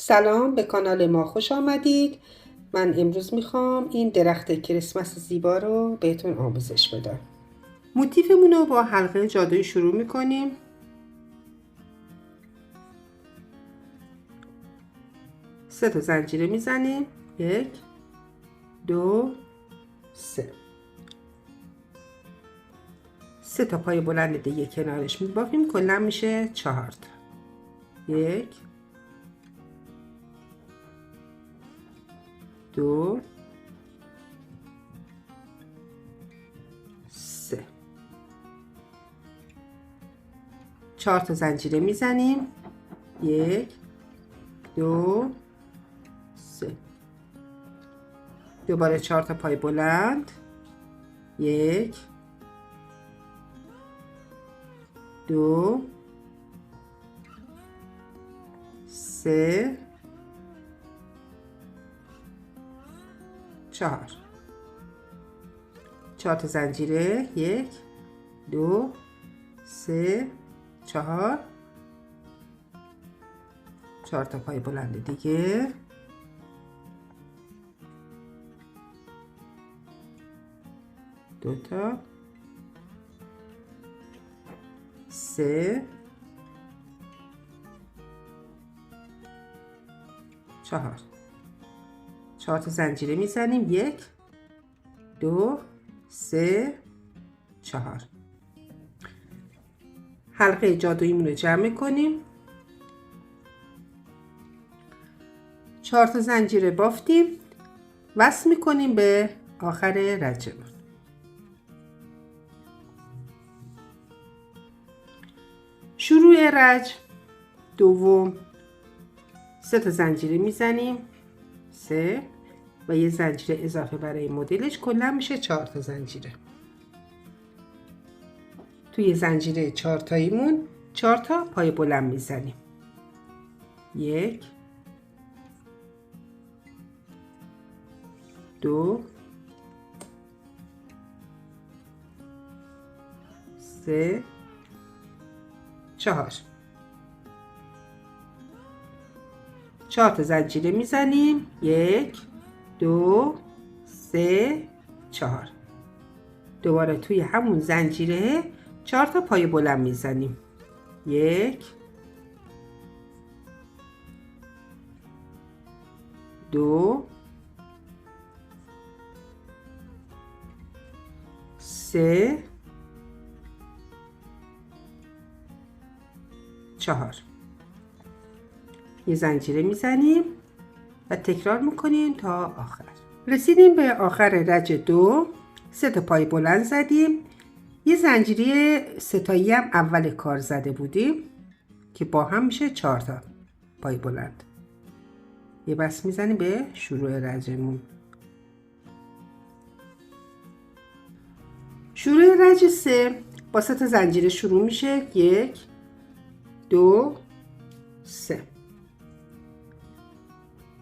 سلام، به کانال ما خوش آمدید. من امروز میخوام این درخت کریسمس زیبا رو بهتون آموزش بدم. موتیفمون رو با حلقه جادویی شروع میکنیم. سه تا زنجیره میزنیم. 1 2 3. 3 تا پای بلند دیگه کنارش میبافیم. کلا میشه 4 تا. 1 2 3. 4 تا زنجیره میزنیم. 1 2 3. دوباره 4 تا پای بلند. 1 2 3 4. 4 تا زنجیره. 1 2 3 4. 4 تا پای بلند دیگه. 2 تا 3 4. 4 تا زنجیره میزنیم. 1 2 3 4. حلقه جادوییمون رو جمع کنیم. 4 تا زنجیره بافتیم. وصل میکنیم به آخر رجمون. شروع رج دوم 3 تا زنجیره میزنیم. 3 و یه زنجیره اضافه برای مدلش. کلا میشه 4 تا زنجیره. توی زنجیره 4 تاییمون 4 تا پای بلند میزنیم. 1 2 3 4. 4 تا زنجیره میزنیم. 1 2 3 4. دوباره توی همون زنجیره 4 تا پای بلند میزنیم. 1 2 3 4. یه زنجیره میزنیم و تکرار میکنیم تا آخر. رسیدیم به آخر رج 2. 3 تا پای بلند زدیم. یه زنجیره ستایی هم اول کار زده بودیم که با هم میشه 4 تا پای بلند. یه بس میزنیم به شروع رجمون. شروع رج 3 با 3 تا زنجیره شروع میشه. 1 2 3.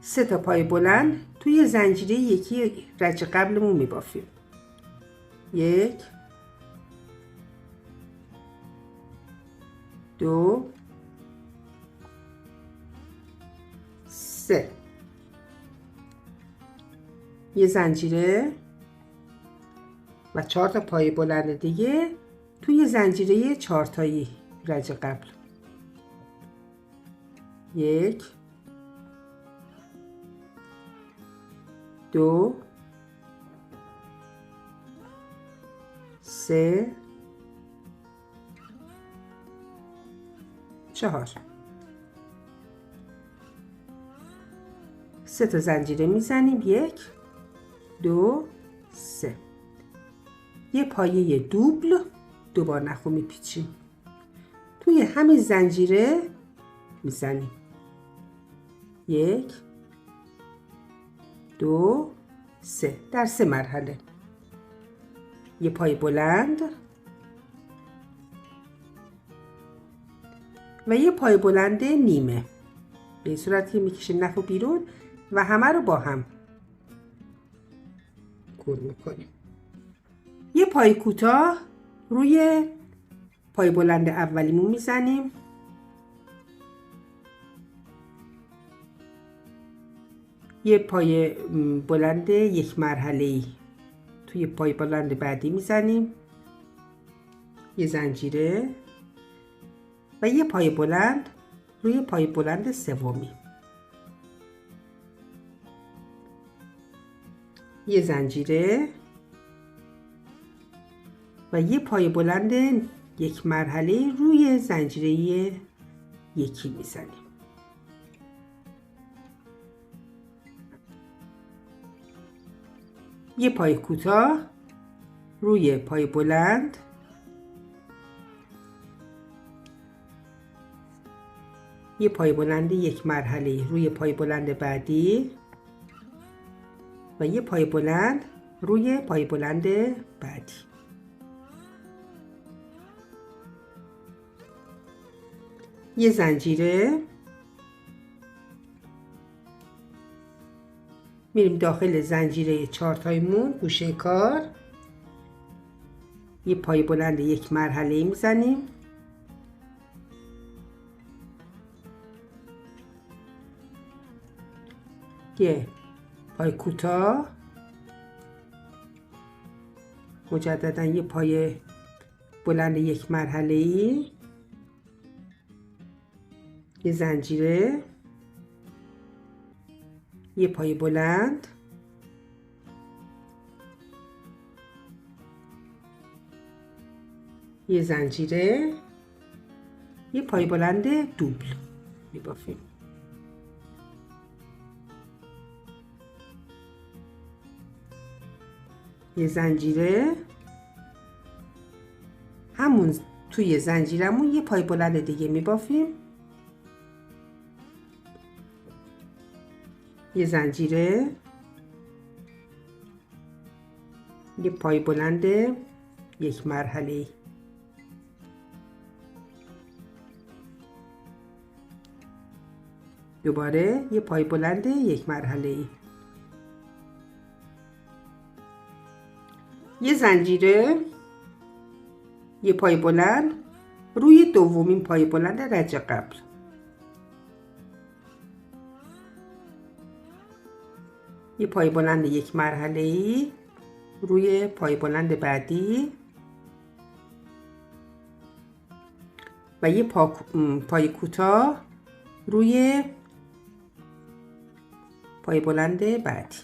3 تا پای بلند توی زنجیره یکی رج قبلمون میبافیم. 1 2 3. یه زنجیره و 4 تا پای بلند دیگه توی زنجیره 4 تایی رج قبل. 1 2 3 4. 3 تا زنجیره میزنیم. 1 2 3. یه پایه دوبل دوبار نخو میپیچیم. توی همین زنجیره میزنیم. 1 2 3 در 3 مرحله. یه پای بلند و یه پای بلند نیمه. به این صورت که میکشیم نخو بیرون و همه رو با هم کور میکنیم. یه پای کوتاه روی پای بلند اولیمون میزنیم. یه پای بلند یک مرحله‌ای توی پای بلند بعدی میزنیم، یه زنجیره و یه پای بلند روی پای بلند سومی، یه زنجیره و یه پای بلند یک مرحله روی زنجیره یکی میزنیم. یه پای کوتاه روی پای بلند، یه پای بلند یک مرحله روی پای بلند بعدی و یه پای بلند روی پای بلند بعدی. یه زنجیره، میریم داخل زنجیره چهارتاییمون گوشه کار، یه پای بلند یک مرحله میزنیم، یه پای کوتاه، مجددا یه پای بلند یک مرحله‌ای، یه زنجیره، یه پای بلند، یه زنجیره، یه پای بلند دوبل میبافیم. یه زنجیره، همون توی زنجیرمون یه پای بلند دیگه میبافیم، یه زنجیره، یه پای بلند یک مرحله، دوباره یه پای بلند یک مرحله، یه زنجیره، یه پای بلند روی دومین پای بلند رج قبل، یه پای بلند یک مرحله‌ای روی پای بلند بعدی و یه پای کوتاه روی پای بلند بعدی.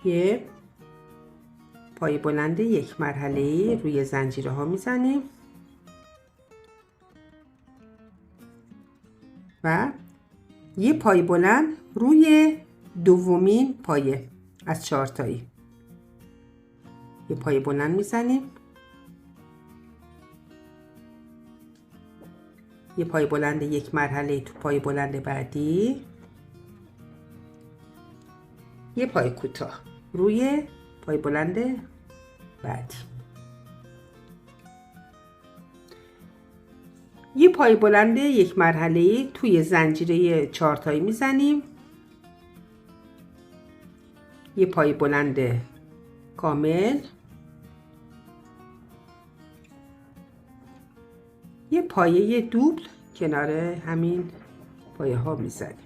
یه پای بلند یک مرحله‌ای روی زنجیره ها میزنیم و یه پای بلند روی دومین پایه از چهارتایی، یه پای بلند میزنیم، یه پای بلند یک مرحله تو پای بلند بعدی، یه پای کوتاه روی پای بلند بعدی، یه پای بلند یک مرحله توی زنجیره چهارتایی میزنیم، یه پای بلند کامل، یه پایه دوبل کنار همین پایه ها میزنیم.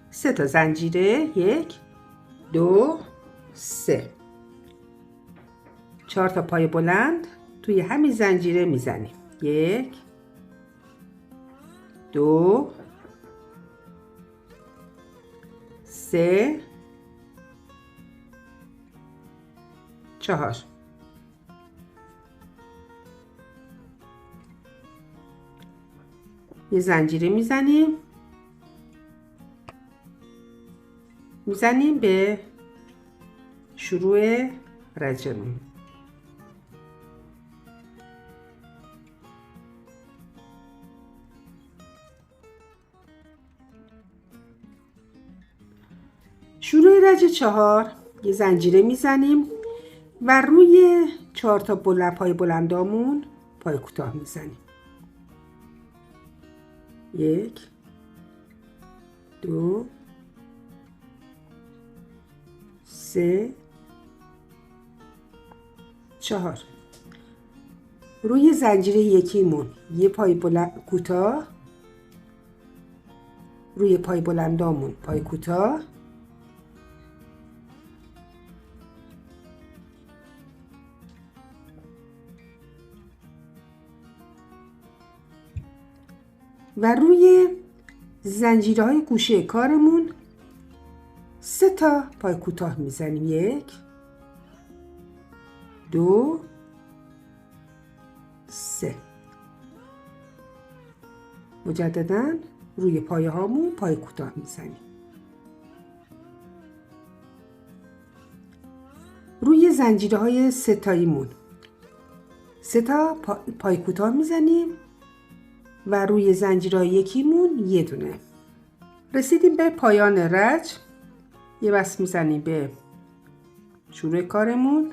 سه تا زنجیره، 1 2 3، 4 تا پای بلند توی همین زنجیره میزنیم. 1 2 3 4. یه زنجیره میزنیم به شروع رجمون. شروع رج 4 یه زنجیره میزنیم و روی 4 تا پای بلندامون پای کوتاه میزنیم. 1 2 3 4. روی زنجیره یکیمون یه پای کوتاه، روی پای بلندامون پای کوتاه، و روی زنجیرهای گوشه کارمون 3 تا پای کوتاه میزنیم. 1 2 3. مجدداً روی پایه هامون پای کوتاه میزنیم. روی زنجیره های 3 تاییمون 3 تا پای کوتاه میزنیم و روی زنجیره یکیمون یه دونه. رسیدیم به پایان رج. یه بس میزنیم به شروع کارمون.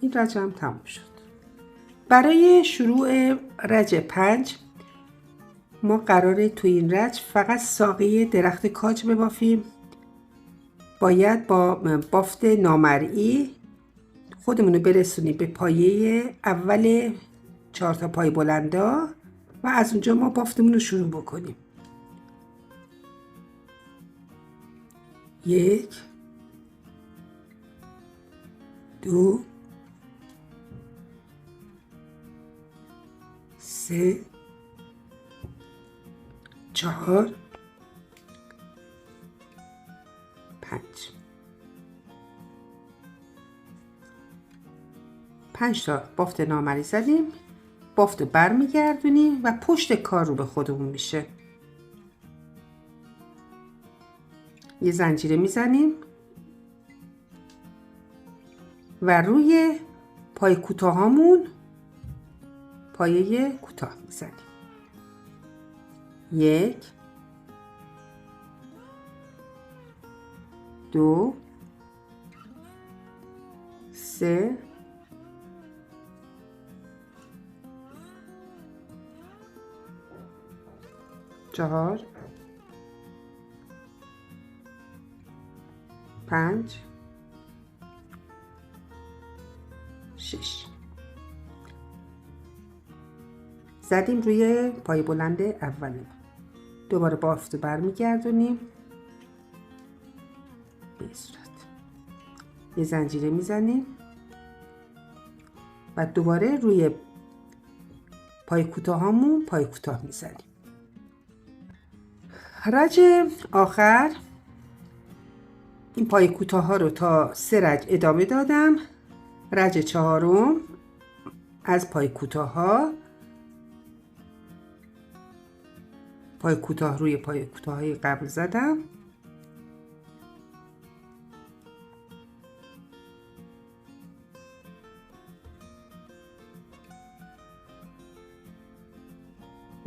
این رج هم تموم شد. برای شروع رج 5 ما قراره تو این رج فقط ساقه درخت کاج ببافیم. باید با بافت نامرئی خودمون رو برسونیم به پایه اول 4 تا پای بلندا و از اونجا ما بافتمون رو شروع بکنیم. 1 2 3 4 5 تا بافت نامرئی زدیم. بافت رو برمیگردونیم و پشت کار رو به خودمون میشه. یه زنجیره میزنیم و روی پای کوتاهامون پایه کوتاه میزنیم. 1 2 3 4 5 6. زدیم روی پای بلند اول. دوباره بافت برمیگردونیم به این صورت. یه زنجیره میزنیم و دوباره روی پای کوتاهامون پای کوتاه میزنیم. رج آخر این پای کوتاه ها رو تا 3 رج ادامه دادم. رج 4م از پای کوتاه ها پای کوتاه روی پای کوتاه های قبل زدم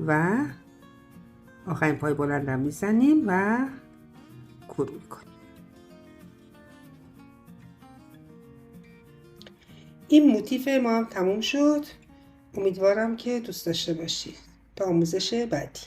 و آخرین پای بلندم میزنیم و کور میکنیم. این موتیف ما هم تموم شد. امیدوارم که دوست داشته باشید. تا آموزش بعدی.